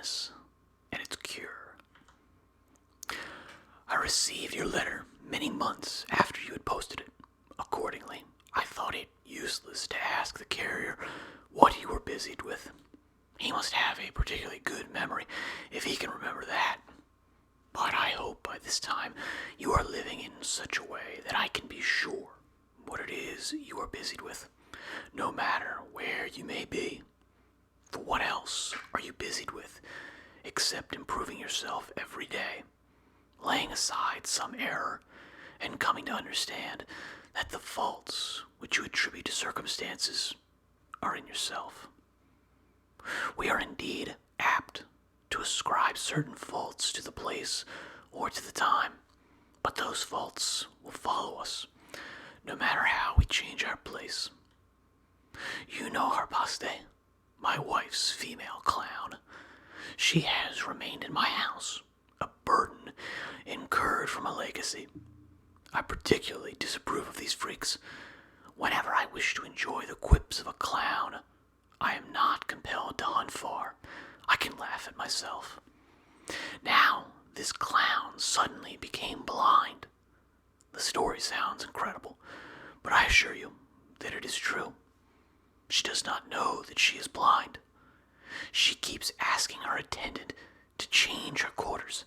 blindness and its cure. I received your letter many months after you had posted it. Accordingly, I thought it useless to ask the carrier what you were busied with. He must have a particularly good memory if he can remember that. But I hope by this time you are living in such a way that I can be sure what it is you are busied with, no matter where you may be. For what else are you busied with except improving yourself every day, laying aside some error, and coming to understand that the faults which you attribute to circumstances are in yourself? We are indeed apt to ascribe certain faults to the place or to the time, but those faults will follow us, no matter how we change our place. You know Harpaste, my wife's female clown. She has remained in my house, a burden incurred from a legacy. I particularly disapprove of these freaks. Whenever I wish to enjoy the quips of a clown, I am not compelled to hunt far. I can laugh at myself. Now, this clown suddenly became blind. The story sounds incredible, but I assure you that it is true. She does not know that she is blind. She keeps asking her attendant to change her quarters.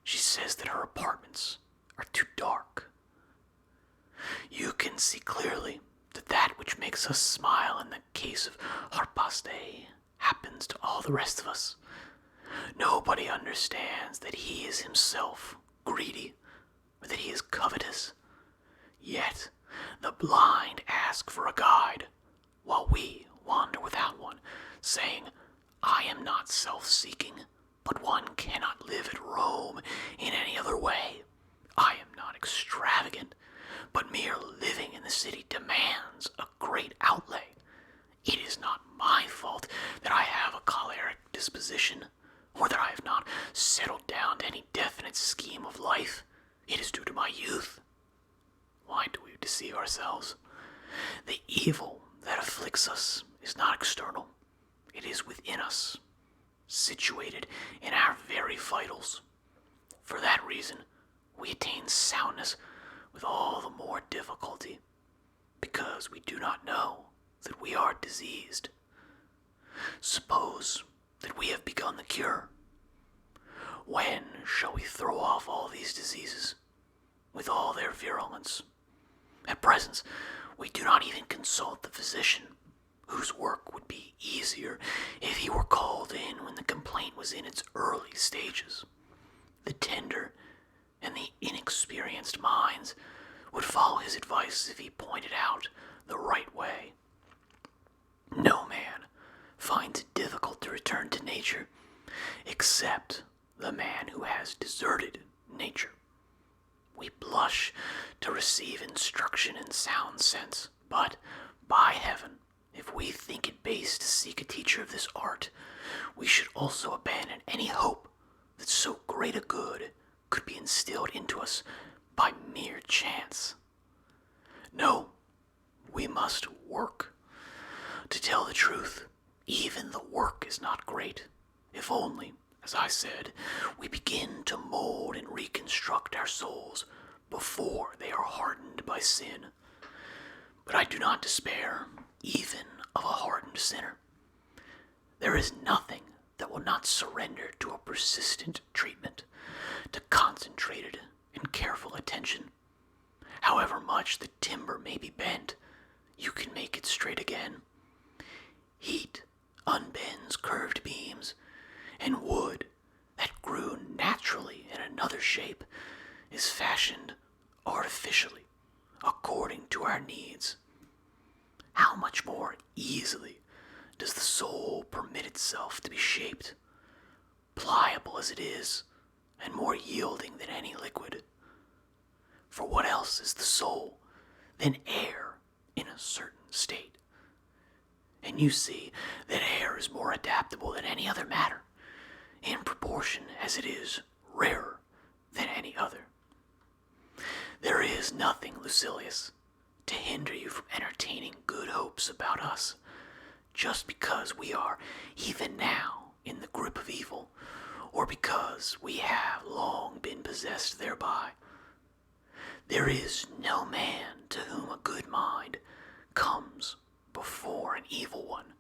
She says that her apartments are too dark. You can see clearly that which makes us smile in the case of Harpaste happens to all the rest of us. Nobody understands that he is himself greedy or that he is covetous. Yet the blind ask for a guide, while we wander without one, saying, I am not self-seeking, but one cannot live at Rome in any other way. I am not extravagant, but mere living in the city demands a great outlay. It is not my fault that I have a choleric disposition, or that I have not settled down to any definite scheme of life. It is due to my youth. Why do we deceive ourselves? The evil that afflicts us is not external. It is within us, situated in our very vitals. For that reason, we attain soundness with all the more difficulty, because we do not know that we are diseased. Suppose that we have begun the cure. When shall we throw off all these diseases, with all their virulence? At present, we do not even consult the physician, whose work would be easier if he were called in when the complaint was in its early stages. The tender and the inexperienced minds would follow his advice if he pointed out the right way. No man finds it difficult to return to nature, except the man who has deserted nature. We blush to receive instruction in sound sense, but, by heaven, if we think it base to seek a teacher of this art, we should also abandon any hope that so great a good could be instilled into us by mere chance. No, we must work. To tell the truth, even the work is not great, if only, as I said, we begin to mold and reconstruct our souls before they are hardened by sin. But I do not despair even of a hardened sinner. There is nothing that will not surrender to a persistent treatment, to concentrated and careful attention. However much the timber may be bent, you can make it straight again. Heat unbends curved beams, and wood that grew naturally in another shape is fashioned artificially according to our needs. How much more easily does the soul permit itself to be shaped, pliable as it is, and more yielding than any liquid? For what else is the soul than air in a certain state? And you see that air is more adaptable than any other matter, in proportion as it is rarer than any other. There is nothing, Lucilius, to hinder you from entertaining good hopes about us, just because we are even now in the grip of evil, or because we have long been possessed thereby. There is no man to whom a good mind comes before an evil one.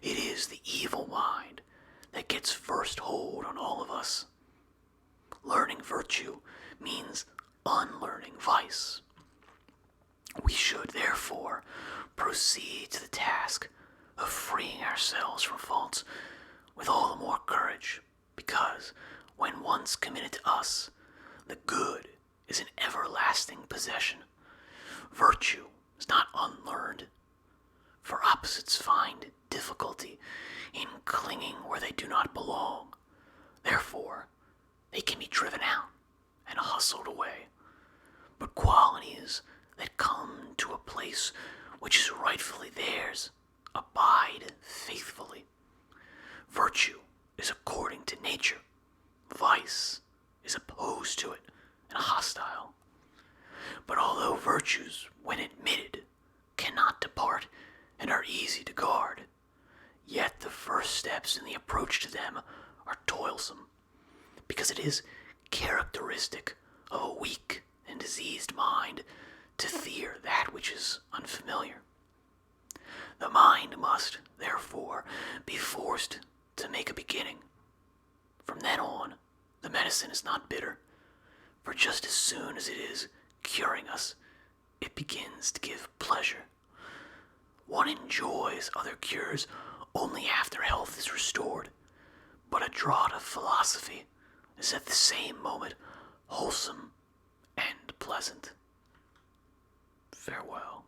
It is the evil mind that gets first hold on all of us. Learning virtue means unlearning vice. We should, therefore, proceed to the task of freeing ourselves from faults with all the more courage, because when once committed to us, the good is an everlasting possession. Virtue is not unlearned, for opposites find difficulty in clinging where they do not belong. Therefore, they can be driven out and hustled away. But qualities that come to a place which is rightfully theirs abide faithfully. Virtue is according to nature. Vice is opposed to it and hostile. But although virtues, when admitted, cannot depart and are easy to guard, yet the first steps in the approach to them are toilsome, because it is characteristic of a weak and diseased mind to fear that which is unfamiliar. The mind must, therefore, be forced to make a beginning. From then on, the medicine is not bitter, for just as soon as it is curing us, it begins to give pleasure. One enjoys other cures only after health is restored, but a draught of philosophy is at the same moment wholesome and pleasant. Farewell.